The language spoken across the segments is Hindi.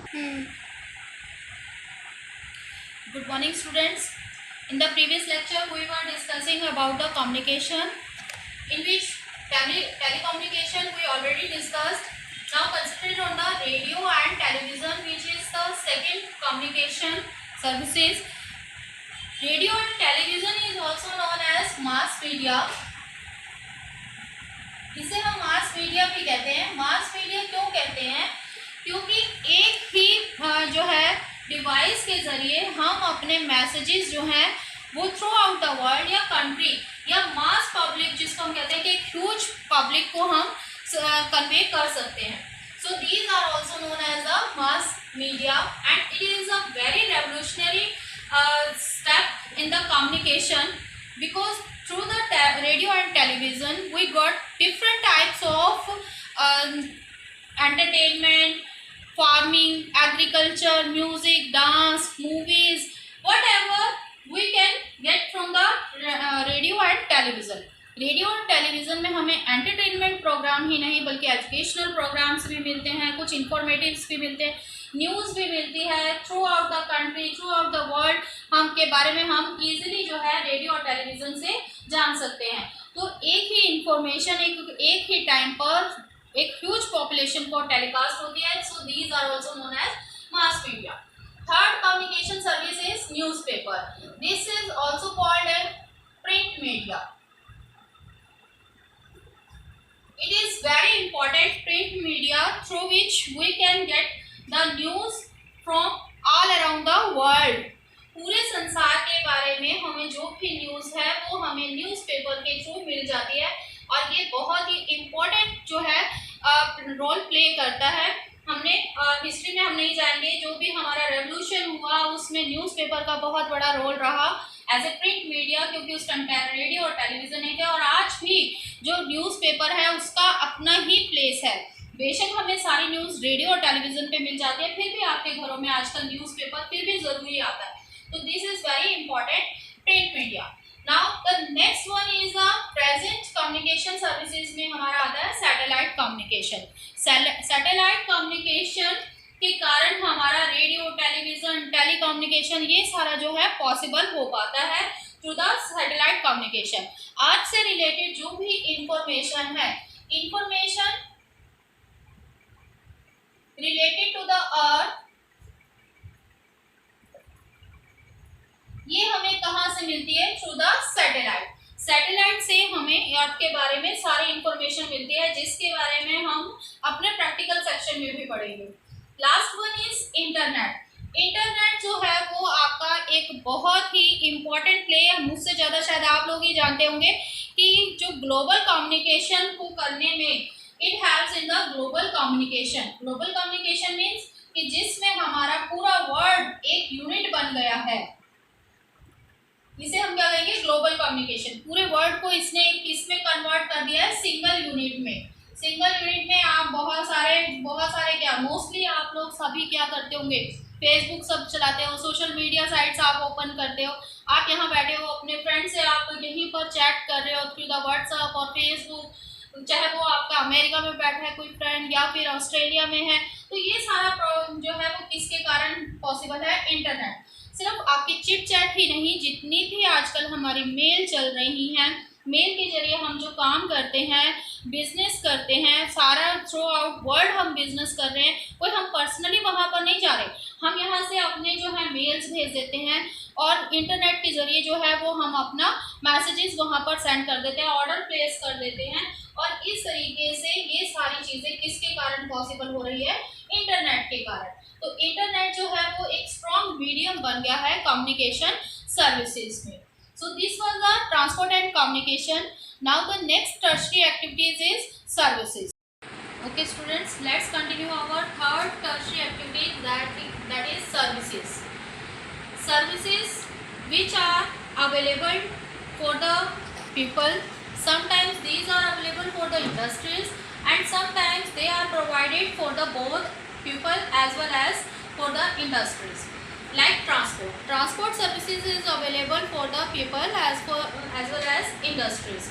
Hmm. Good morning, students. In the previous lecture, we were discussing about the communication, in which telecommunication we already discussed. Now concentrate on the radio and television, which is the second communication services. Radio and television is also known as mass media. इसे हम मास मीडिया भी कहते हैं। मास मीडिया क्यों कहते हैं? क्योंकि एक ही जो है डिवाइस के ज़रिए हम अपने मैसेजेस जो हैं वो थ्रू आउट द वर्ल्ड या कंट्री या मास पब्लिक, जिसको हम कहते हैं कि ह्यूज पब्लिक को हम कन्वे कर सकते हैं। So these are also known as a mass media and it is a very revolutionary step in the communication, because through the radio and television we got different types of entertainment, farming, agriculture, music, dance, movies, whatever we can get from the radio and television. Radio और टेलीविज़न में हमें एंटरटेनमेंट प्रोग्राम ही नहीं बल्कि एजुकेशनल प्रोग्राम्स भी मिलते हैं, कुछ इंफॉर्मेटिव्स भी मिलते हैं, न्यूज़ भी मिलती है through out the country, through out the world. हम के बारे में हम इजीली जो है रेडियो और टेलीविज़न से जान सकते हैं। तो एक ही इंफॉर्मेशन एक ही टाइम पर एक ह्यूज पॉपुलेशन को टेलीकास्ट होती है। So these are also known as mass media. Third communication service is newspaper. This is also called as print media. It is very important print media through which we can get the news from all around the world. पूरे संसार के बारे में हमें जो भी न्यूज़ है वो हमें न्यूज़पेपर के थ्रू मिल जाती है और ये बहुत ही इम्पोर्टेंट जो है रोल प्ले करता है। हमने हिस्ट्री में हम नहीं जाएंगे, जो भी हमारा रेवोल्यूशन हुआ उसमें न्यूज़पेपर का बहुत बड़ा रोल रहा एज ए प्रिंट मीडिया, क्योंकि उस टाइम रेडियो और टेलीविज़न नहीं थे। और आज भी जो न्यूज़पेपर है उसका अपना ही प्लेस है। बेशक हमें सारी न्यूज़ रेडियो और टेलीविज़न पे मिल जाती है, फिर भी आपके घरों में आजकल न्यूज़पेपर फिर भी ज़रूरी आता है। तो this is very important print media. Now the next one is the present communication services में हमारा आता है सैटेलाइट कम्युनिकेशन। सैटेलाइट कम्युनिकेशन के कारण हमारा रेडियो, टेलीविज़न, टेलीकम्युनिकेशन ये सारा जो है पॉसिबल हो पाता है through the satellite communication. Earth से रिलेटेड जो भी इंफॉर्मेशन है, information related to the earth, ये हमें कहाँ से मिलती है? Through the satellite. सैटेलाइट से हमें अर्थ के बारे में सारी इंफॉर्मेशन मिलती है, जिसके बारे में हम अपने प्रैक्टिकल सेक्शन में भी पढ़ेंगे। Last one is internet. Internet जो है वो आपका एक बहुत ही इम्पोर्टेंट प्ले है। मुझसे ज़्यादा शायद आप लोग ही जानते होंगे कि जो ग्लोबल कम्युनिकेशन को करने में it helps in the global communication. Global communication means कि जिसमें हमारा पूरा वर्ल्ड एक यूनिट बन गया है, इसे हम क्या कहेंगे? Global communication. पूरे वर्ल्ड को इसने किसमें कन्वर्ट कर दिया है? सिंगल यूनिट में। सिंगल यूनिट में आप बहुत सारे क्या मोस्टली आप लोग सभी क्या करते होंगे? फेसबुक सब चलाते हो, सोशल मीडिया साइट्स आप ओपन करते हो, आप यहाँ बैठे हो अपने फ्रेंड से आप यहीं पर चैट कर रहे हो थ्रू द व्हाट्सएप और फेसबुक, चाहे वो आपका अमेरिका में बैठा है कोई फ्रेंड या फिर ऑस्ट्रेलिया में है। तो ये सारा जो है वो किसके कारण पॉसिबल है? इंटरनेट। सिर्फ आपकी चिट चैट ही नहीं, जितनी भी आजकल हमारी मेल चल रही हैं, मेल के जरिए हम जो काम करते हैं, बिजनेस करते हैं, सारा थ्रू आउट वर्ल्ड हम बिजनेस कर रहे हैं। कोई हम पर्सनली वहाँ पर नहीं जा रहे, हम यहाँ से अपने जो है मेल्स भेज देते हैं और इंटरनेट के जरिए जो है वो हम अपना मैसेजेस वहाँ पर सेंड कर देते हैं, ऑर्डर प्लेस कर देते हैं। और इस तरीके से ये सारी चीज़ें किसके कारण पॉसिबल हो रही है? इंटरनेट के कारण। तो इंटरनेट जो है वो एक स्ट्रॉन्ग मीडियम बन गया है कम्युनिकेशन सर्विसेज में। So this was the transport and communication. Now the next tertiary activities is services. Okay students, let's continue our third tertiary activity, that is services. Services which are available for the people. Sometimes these are available for the industries and sometimes they are provided for the both people as well as for the industries. Like transport services is available for the people as well as industries.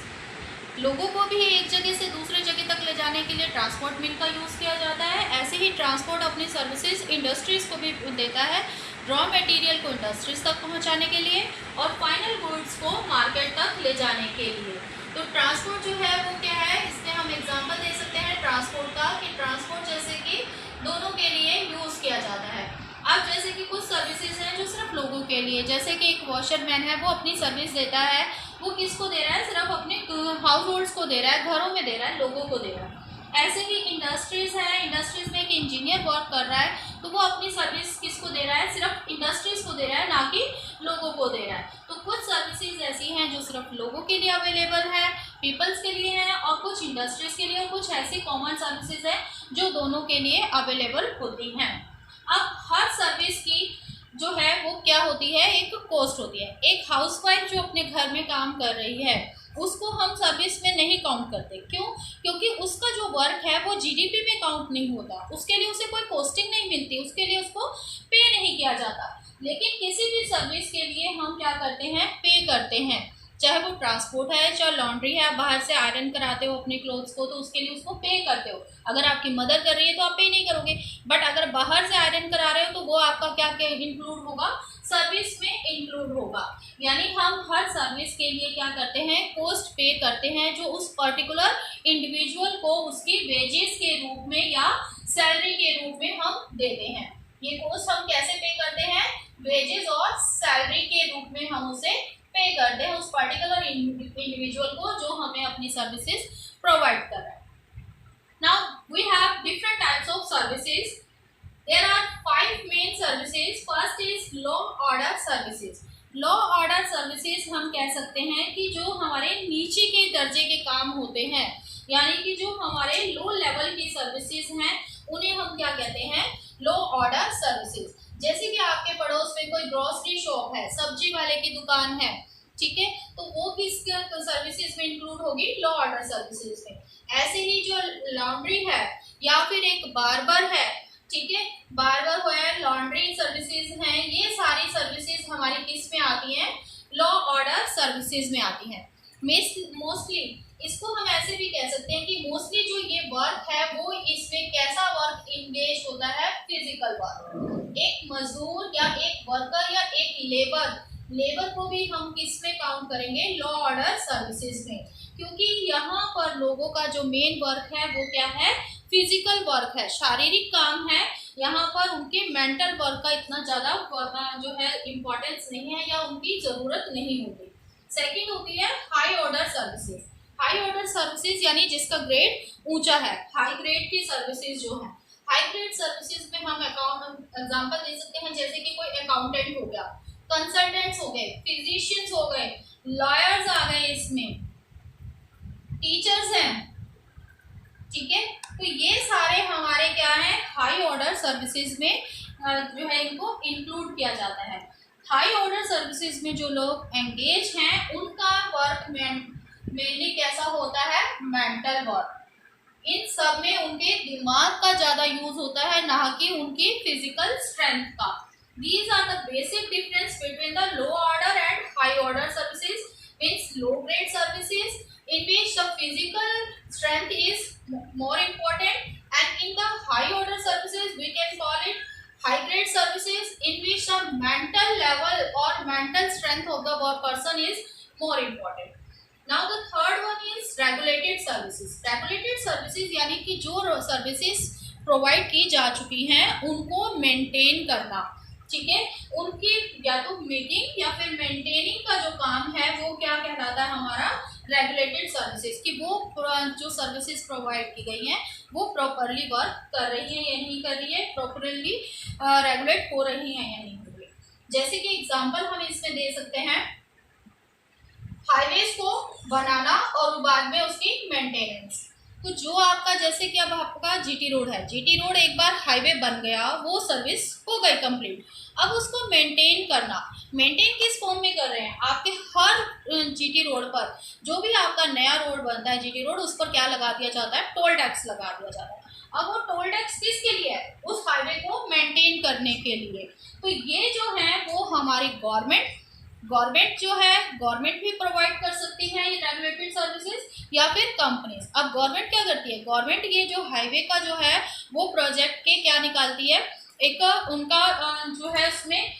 लोगों को भी एक जगह से दूसरे जगह तक ले जाने के लिए ट्रांसपोर्ट मिल का यूज़ किया जाता है। ऐसे ही ही ट्रांसपोर्ट अपनी सर्विसेज इंडस्ट्रीज़ को भी देता है, रॉ मटेरियल को इंडस्ट्रीज तक पहुंचाने के लिए और फाइनल गुड्स को मार्केट तक ले जाने के लिए। तो ट्रांसपोर्ट जो है वो क्या है, इसमें हम एग्जांपल दे सकते हैं ट्रांसपोर्ट का कि ट्रांसपोर्ट जैसे कि दोनों के लिए यूज़ किया जाता है। अब जैसे कि कुछ सर्विसेज हैं जो सिर्फ लोगों के लिए, जैसे कि एक वॉशरमैन है वो अपनी सर्विस देता है, वो किसको दे रहा है, सिर्फ अपने हाउस होल्ड्स को दे रहा है, घरों में दे रहा है, लोगों को दे रहा है। ऐसे ही इंडस्ट्रीज है, इंडस्ट्रीज में एक इंजीनियर वर्क कर रहा है तो वो अपनी सर्विस किसको दे रहा है, सिर्फ इंडस्ट्रीज को दे रहा है, ना कि लोगों को दे रहा है। तो कुछ सर्विसेज ऐसी हैं जो सिर्फ लोगों के लिए अवेलेबल है, पीपल्स के लिए है, और कुछ इंडस्ट्रीज के लिए, और कुछ ऐसी कॉमन सर्विसेज हैं जो दोनों के लिए अवेलेबल होती हैं। अब हर सर्विस की जो है वो क्या होती है, एक कॉस्ट होती है। एक हाउसवाइफ जो अपने घर में काम कर रही है उसको हम सर्विस में नहीं काउंट करते, क्यों? क्योंकि उसका जो वर्क है वो जीडीपी में काउंट नहीं होता, उसके लिए उसे कोई पोस्टिंग नहीं मिलती, उसके लिए उसको पे नहीं किया जाता। लेकिन किसी भी सर्विस के लिए हम क्या करते हैं, पे करते हैं, चाहे वो ट्रांसपोर्ट है, चाहे लॉन्ड्री है, आप बाहर से आयरन कराते हो अपने क्लोथ्स को तो उसके लिए उसको पे करते हो। अगर आपकी मदर कर रही है तो आप पे नहीं करोगे, बट अगर बाहर से आयरन करा रहे हो तो वो आपका क्या क्या इंक्लूड होगा, सर्विस में इंक्लूड होगा। यानी हम हर सर्विस के लिए क्या करते हैं, कॉस्ट पे करते हैं, जो उस पर्टिकुलर इंडिविजुअल को उसकी वेजेस के रूप में या सैलरी के रूप में हम देते हैं। ये कॉस्ट हम कैसे पे करते हैं, वेजेस और सैलरी के रूप में हम उसे पे करते हैं उस पर्टिकुलर इंडिविजुअल को जो हमें अपनी सर्विसेज प्रोवाइड कर रहा है। Now we have different types of services. There are 5 main services. First is low order services. Low order services हम कह सकते हैं कि जो हमारे नीचे के दर्जे के काम होते हैं, यानी कि जो हमारे लो लेवल की सर्विसेज हैं उन्हें हम क्या कहते हैं, लो ऑर्डर सर्विसेज। जैसे कि आपके पड़ोस में कोई ग्रोसरी शॉप है, सब्जी वाले की दुकान है, ठीक है, तो वो किस सर्विसेज में इंक्लूड होगी, लो ऑर्डर सर्विसेज में। ऐसे ही जो लॉन्ड्री है या फिर एक बार्बर है, ठीक है, बार्बर हो या लॉन्ड्री सर्विसेज हैं, ये सारी सर्विसेज हमारी किस में आती हैं, लो ऑर्डर सर्विसेज में आती हैं। मोस्टली इसको हम ऐसे भी कह सकते हैं कि मोस्टली जो ये वर्क है वो इसमें कैसा वर्क इंगेज होता है, फिजिकल वर्क। एक मजदूर या एक वर्कर या एक लेबर को भी हम किस में काउंट करेंगे, लो ऑर्डर सर्विसेज में, क्योंकि यहाँ पर लोगों का जो मेन वर्क है वो क्या है, फिजिकल वर्क है, शारीरिक काम है। यहाँ पर उनके मेंटल वर्क का इतना ज़्यादा जो है इम्पोर्टेंस नहीं है या उनकी ज़रूरत नहीं होती। सेकंड होती है high order services. High order services यानी जिसका ग्रेड ऊंचा है, हाई ग्रेड की सर्विसेज जो है। हाई ग्रेड सर्विसेज में हम एग्जांपल दे सकते हैं, जैसे कि कोई अकाउंटेंट हो गया, कंसल्टेंट्स हो गए, फिजिशियंस हो गए, लॉयर्स आ गए, इसमें टीचर्स हैं, ठीक है। तो ये सारे हमारे क्या है, हाई ऑर्डर सर्विसेज में जो है इनको इंक्लूड किया जाता है। हाई ऑर्डर सर्विसेज में जो लोग एंगेज हैं उनका वर्क मेनली कैसा होता है, मेंटल वर्क। इन सब में उनके दिमाग का ज़्यादा यूज होता है, ना कि उनकी फिजिकल स्ट्रेंथ का। These are the basic difference between the low order and high order services. Means low grade services in which the physical strength is more important, and in the high order services we can call it high grade services in which the mental level or mental strength of the person is more important. Now the third one is regulated services. Regulated services यानी कि जो सर्विसेज प्रोवाइड की जा चुकी हैं उनको मेंटेन करना, ठीक है, उनकी या तो मेकिंग या फिर मेंटेनिंग का जो काम है वो क्या कहलाता है, हमारा रेगुलेटेड सर्विसेज, कि वो जो सर्विसेज प्रोवाइड की गई हैं वो प्रॉपरली वर्क कर रही है या नहीं कर रही है, प्रॉपरली रेगुलेट हो रही है या नहीं हो रही। जैसे कि एग्जांपल हम इसमें दे सकते हैं हाईवेज को बनाना और बाद में उसकी मेंटेनेंस। तो जो आपका जैसे कि अब आपका जीटी रोड है, जीटी रोड एक बार हाईवे बन गया, वो सर्विस हो गई कंप्लीट। अब उसको मेंटेन करना, मेंटेन किस फॉर्म में कर रहे हैं, आपके हर जीटी रोड पर जो भी आपका नया रोड बनता है जीटी रोड, उस पर क्या लगा दिया जाता है, टोल टैक्स लगा दिया जाता है। अब वो टोल टैक्स किसके लिए है, उस हाईवे को मेंटेन करने के लिए। तो ये जो है वो हमारी गवर्नमेंट गवर्नमेंट जो है, गवर्नमेंट भी प्रोवाइड कर सकती है ये रेगुलेटेड सर्विसेज, या फिर कंपनीज। अब गवर्नमेंट क्या करती है, गवर्नमेंट ये जो हाईवे का जो है वो प्रोजेक्ट के क्या निकालती है, एक उनका जो है उसमें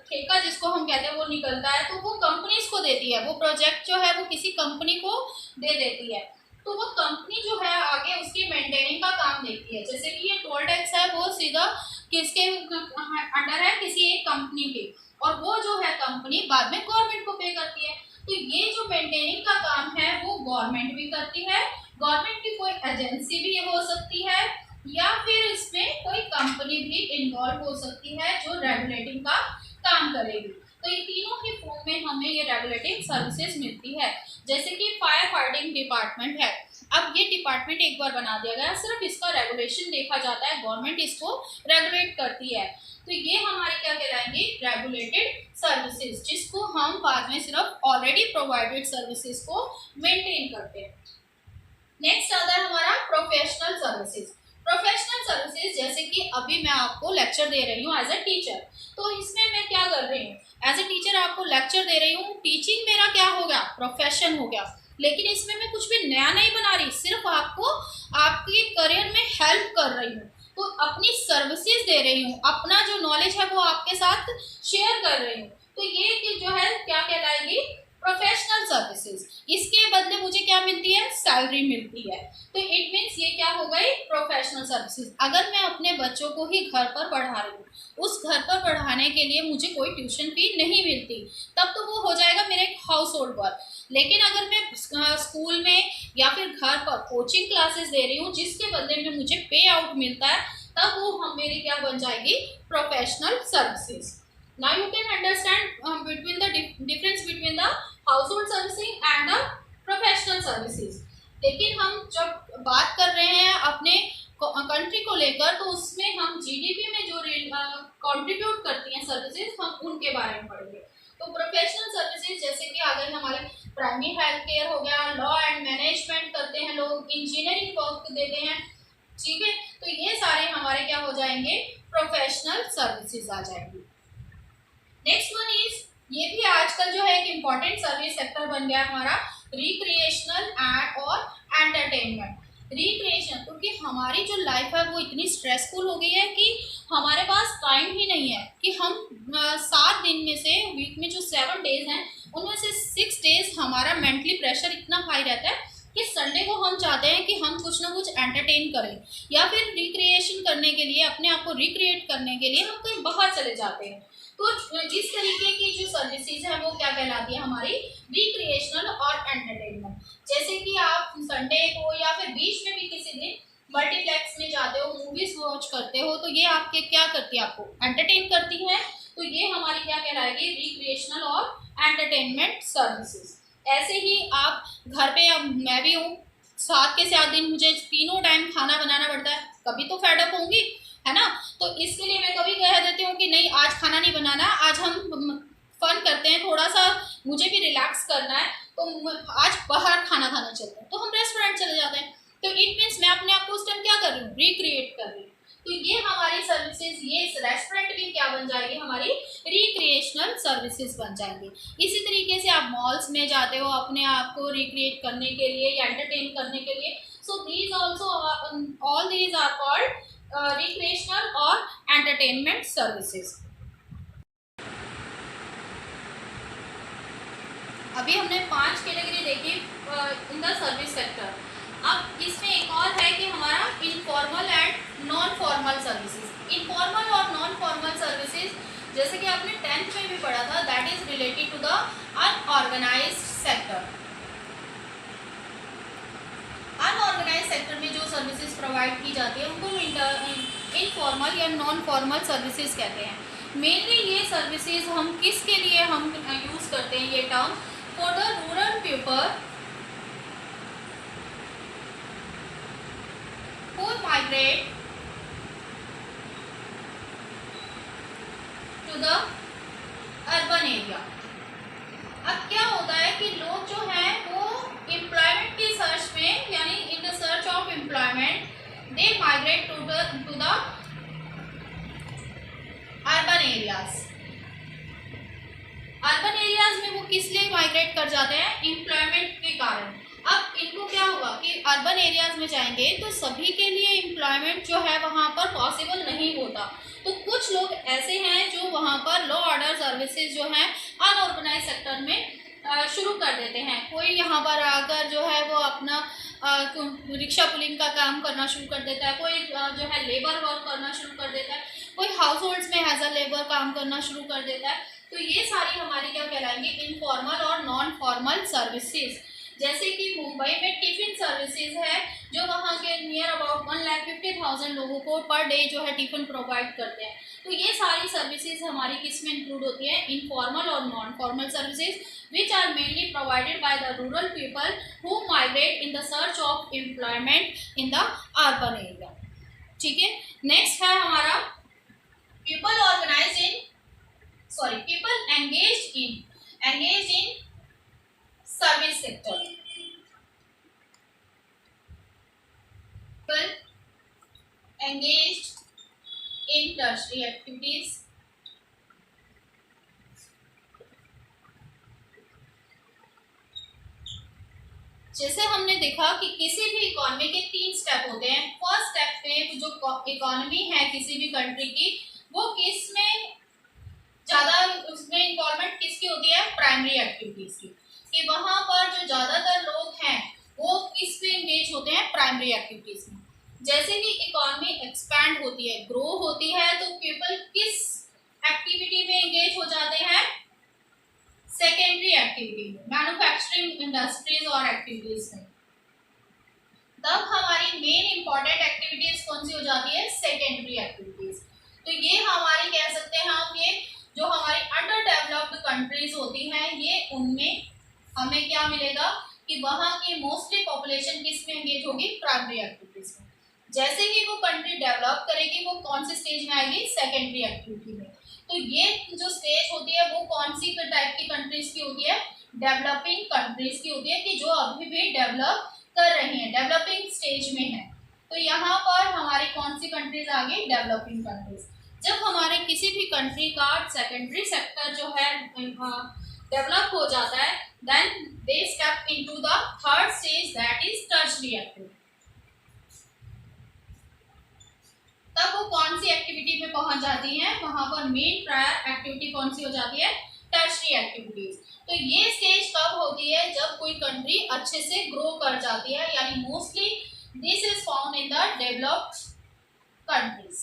ठेका जिसको हम कहते हैं वो निकलता है, तो वो कंपनीज को देती है। वो प्रोजेक्ट जो है वो किसी कंपनी को दे देती है, तो वो कंपनी जो है आगे उसकी मेंटेनिंग का काम देखती है। जैसे कि ये टोल टैक्स है वो सीधा किसके अंडर है, किसी एक कंपनी के, और वो जो है कंपनी बाद में गवर्नमेंट को पे करती है। तो ये जो मेंटेनिंग का काम है वो गवर्नमेंट भी करती है। गवर्नमेंट की कोई एजेंसी भी हो सकती है, या फिर इसमें कोई कंपनी भी इन्वॉल्व हो सकती है जो रेगुलेटिंग का काम करेगी। तो ये तीनों ही फॉर्म में हमें ये रेगुलेटिंग सर्विसेज मिलती है। जैसे कि फायर फाइटिंग डिपार्टमेंट है, अब ये डिपार्टमेंट एक बार बना दिया गया, सिर्फ इसका रेगुलेशन देखा जाता है, गवर्नमेंट इसको रेगुलेट करती है। तो ये हमारी क्या कहलाएंगी, रेगुलेटेड सर्विसेज, जिसको हम बाद में सिर्फ ऑलरेडी प्रोवाइडेड सर्विसेज को मेंटेन करते हैं। नेक्स्ट आता है हमारा प्रोफेशनल सर्विसेज। प्रोफेशनल सर्विसेज जैसे कि अभी मैं आपको लेक्चर दे रही हूँ एज ए टीचर, तो इसमें मैं क्या कर रही हूँ, एज ए टीचर आपको लेक्चर दे रही हूँ, टीचिंग मेरा क्या हो गया, प्रोफेशन हो गया, लेकिन इसमें मैं कुछ भी नया नहीं बना रही, सिर्फ आपको आपके करियर में हेल्प कर रही हूँ, तो अपनी सर्विसेज दे रही हूँ, अपना जो नॉलेज है वो आपके साथ शेयर कर रही हूँ। तो ये जो है क्या कहलाएगी, प्रोफेशनल सर्विसेज। इसके बदले मुझे क्या मिलती है, सैलरी मिलती है। तो इट मीन्स ये क्या हो गई, प्रोफेशनल सर्विसेज। अगर मैं अपने बच्चों को ही घर पर पढ़ा रही हूँ, उस घर पर पढ़ाने के लिए मुझे कोई ट्यूशन फी नहीं मिलती, तब तो वो हो जाएगा मेरे हाउस होल्ड वर्क। लेकिन अगर मैं स्कूल में या फिर घर पर कोचिंग क्लासेस दे रही हूँ जिसके बदले में मुझे पे आउट मिलता है, तब वो हम मेरी क्या बन जाएगी, professional services. Now you can understand between the difference between the household servicing and the professional services। लेकिन हम जब बात कर रहे हैं अपने कंट्री को लेकर, तो उसमें हम जीडीपी में जो कंट्रीब्यूट करती हैं सर्विसेज, हम उनके बारे में पढ़ेंगे। तो प्रोफेशनल सर्विसेज जैसे कि आ गए हमारे प्राइमरी हेल्थ केयर हो गया, लॉ एंड मैनेजमेंट करते हैं लोग, इंजीनियरिंग वर्क देते हैं, ठीक है। तो ये सारे हमारे क्या हो जाएंगे, प्रोफेशनल सर्विसेज आ जाएंगे। नेक्स्ट वन इज, ये भी आजकल जो है एक इम्पॉर्टेंट सर्विस सेक्टर बन गया हमारा, रिक्रिएशनल एंड और एंटरटेनमेंट। रिक्रिएशन, क्योंकि हमारी जो लाइफ है वो इतनी स्ट्रेसफुल हो गई है कि हमारे पास टाइम ही नहीं है कि हम 7 दिन में से, वीक में जो 7 डेज हैं उनमें से 6 डेज हमारा मेंटली प्रेशर इतना हाई रहता है कि संडे को हम चाहते हैं कि हम कुछ ना कुछ एंटरटेन करें, या फिर रिक्रिएशन करने के लिए, अपने आप को रिक्रिएट करने के लिए हम कहीं बाहर चले जाते हैं। तो इस तरीके की जो सर्विसेज है वो क्या कहलाती है, हमारी रिक्रिएशनल और एंटरटेनमेंट। जैसे कि आप संडे को या फिर बीच में भी किसी दिन मल्टीप्लेक्स में जाते हो, मूवीज वॉच करते हो, तो ये आपके क्या करती है, आपको एंटरटेन करती है। तो ये हमारी क्या कहलाएगी, रिक्रिएशनल और एंटरटेनमेंट सर्विसेज। ऐसे ही आप घर पे, अब मैं भी हूँ, 7 के 7 दिन मुझे तीनों टाइम खाना बनाना पड़ता है, कभी तो फेडअप होंगी, है ना। तो इसके लिए मैं कभी कह देती हूँ कि नहीं आज खाना नहीं बनाना, आज हम फन करते हैं, थोड़ा सा मुझे भी रिलैक्स करना है, तो आज बाहर खाना खाना चलते हैं, तो हम रेस्टोरेंट चले जाते हैं। तो इट मीन्स मैं अपने आप को उस टाइम क्या कर रही हूँ, रिक्रिएट कर रही हूँ। तो ये हमारी सर्विसेज, ये रेस्टोरेंट भी क्या बन जाएगी, हमारी रिक्रिएशनल सर्विसेज बन जाएंगी। इसी तरीके से आप मॉल्स में जाते हो अपने आप को रिक्रिएट करने के लिए या एंटरटेन करने के लिए, so these also, all these are called recreational और एंटरटेनमेंट सर्विसेज। अभी हमने 5 कैटेगरी देखी इन द सर्विस सेक्टर। अब इसमें एक और है कि हमारा informal and non formal services. Informal और नॉन फॉर्मल सर्विसेज जैसे कि आपने 10th में भी पढ़ा था, that is related to the unorganised sector. Unorganise sector में जो सर्विसेज प्रोवाइड की जाती है उनको इनफॉर्मल या नॉन फॉर्मल सर्विसेज कहते हैं। मेनली ये सर्विसेज हम किसके लिए हम यूज़ करते हैं ये term, for the rural people who migrate to the urban area। अब क्या होता है कि लोग जो हैं वो एम्प्लॉयमेंट की सर्च में, यानी in the search of employment, they migrate to the urban areas. Urban areas में वो किस लिए माइग्रेट कर जाते हैं? एम्प्लॉयमेंट के कारण। अब इनको क्या होगा कि अर्बन एरियाज में जाएंगे तो सभी के लिए एम्प्लॉयमेंट जो है वहाँ पर पॉसिबल नहीं होता, तो कुछ लोग ऐसे हैं जो वहाँ पर लॉ ऑर्डर सर्विसेज जो हैं अनऑर्गेनाइज सेक्टर में शुरू कर देते हैं। कोई यहाँ पर आकर जो है वो अपना रिक्शा पुलिंग का काम करना शुरू कर देता है, कोई जो है लेबर वर्क करना शुरू कर देता है, कोई हाउस होल्ड्स में एज अ लेबर काम करना शुरू कर देता है। तो ये सारी हमारी क्या कहलाएंगे? इनफॉर्मल और नॉन फॉर्मल सर्विसेज। जैसे कि मुंबई में टिफिन सर्विसेज है जो वहाँ के नियर अबाउट 1,50,000 लोगों को पर डे जो है टिफिन प्रोवाइड करते हैं। तो ये सारी सर्विसेज हमारी किस में इंक्लूड होती है? इनफॉर्मल और non formal services which are mainly provided by the rural people who migrate in the search of employment in the urban area। ठीक है, नेक्स्ट है हमारा people engaged in service sector। People engaged in tertiary activities। जैसे हमने देखा कि किसी भी इकोनॉमी के 3 स्टेप होते हैं। फर्स्ट स्टेप पे जो इकोनॉमी है किसी भी कंट्री की, वो किस में ज़्यादा उसमें इन्वॉल्वमेंट किसकी होती है? प्राइमरी एक्टिविटीज़ की। कि वहाँ पर जो ज़्यादातर लोग हैं वो किस में इंगेज होते हैं? प्राइमरी एक्टिविटीज़ में। जैसे कि इकोनॉमी एक्सपैंड होती है, ग्रो होती है, तो पीपल किस एक्टिविटी में इंगेज हो जाते हैं? सेकेंडरी एक्टिविटी में, मैन्युफैक्चरिंग इंडस्ट्रीज और एक्टिविटीज में। तब हमारी मेन इंपॉर्टेंट एक्टिविटीज कौन सी हो जाती है? Secondary activities. तो ये हमारी कह सकते हैं हम, ये जो हमारी अंडर डेवलप्ड कंट्रीज होती हैं, ये उनमें हमें क्या मिलेगा कि वहाँ की मोस्टली पॉपुलेशन किस में एंगेज होगी? प्राइमरी एक्टिविटीज में। जैसे कि वो कंट्री डेवलप करेगी वो कौन सी स्टेज में आएगी? सेकेंडरी एक्टिविटी में। तो ये जो स्टेज होती है वो कौन सी टाइप की कंट्रीज की होती है? डेवलपिंग कंट्रीज की होती है, कि जो अभी भी डेवलप कर रही हैं, डेवलपिंग स्टेज में है। तो यहाँ पर हमारी कौन सी कंट्रीज आ गई? Developing countries. जब हमारे किसी भी कंट्री का सेकेंडरी सेक्टर जो है डेवलप हो जाता है, then they step into the third stage, that is tertiary activity. तब वो कौन सी एक्टिविटी में पहुंच जाती है? वहां पर मेन प्रायर एक्टिविटी कौन सी हो जाती है? Tertiary activities. तो ये स्टेज कब होती है? जब कोई कंट्री अच्छे से ग्रो कर जाती है, यानी mostly this is found in the developed countries.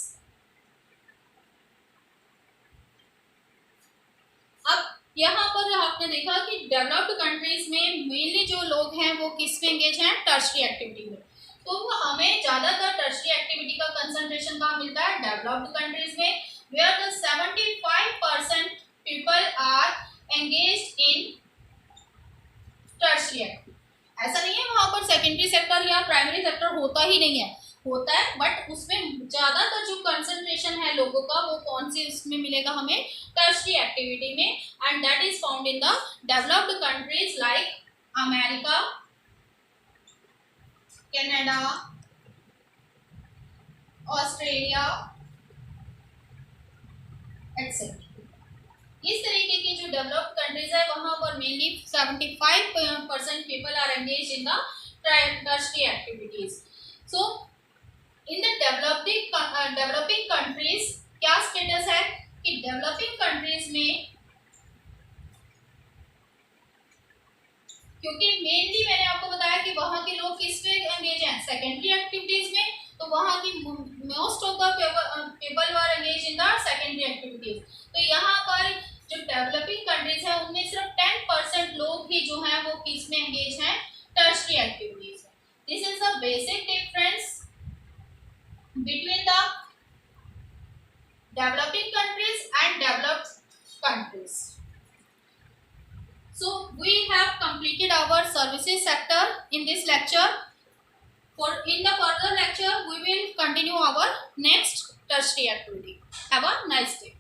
अब यहाँ पर आपने देखा कि डेवलप्ड कंट्रीज में मेनली जो लोग हैं वो किस में एंगेज हैं? टर्शियरी एक्टिविटी में। तो हमें ज्यादातर टर्शियरी एक्टिविटी का कंसंट्रेशन कहाँ मिलता है? डेवलप्ड कंट्रीज में, where the 75% people are engaged in tertiary activity. ऐसा नहीं है वहां पर सेकेंडरी सेक्टर या प्राइमरी सेक्टर होता ही नहीं है, होता है, बट उसमें ज्यादातर जो कंसंट्रेशन है लोगों का वो कौन सी इसमें मिलेगा हमें? टर्शियरी एक्टिविटी में। And that is found in the developed countries like America, Canada, Australia etcetera. इस तरीके की जो डेवलप्ड कंट्रीज है वहां पर mainly 75% people are engage in the tertiary activities. So in the developing countries क्या स्टेटस है कि डेवलपिंग कंट्रीज में, क्योंकि मेनली मैंने आपको बताया कि वहाँ के लोग किस में एंगेज हैं? सेकेंडरी एक्टिविटीज में। तो वहाँ की most of the people are engage in the secondary activities. तो यहाँ पर जो डेवलपिंग कंट्रीज है उनमें सिर्फ 10% लोग ही जो हैं वो किस में एंगेज हैं? टर्शियरी एक्टिविटीज में। This is the basic difference between the developing countries and developed countries. So we have completed our services sector in this lecture. For in the further lecture, we will continue our next tertiary activity. Have a nice day.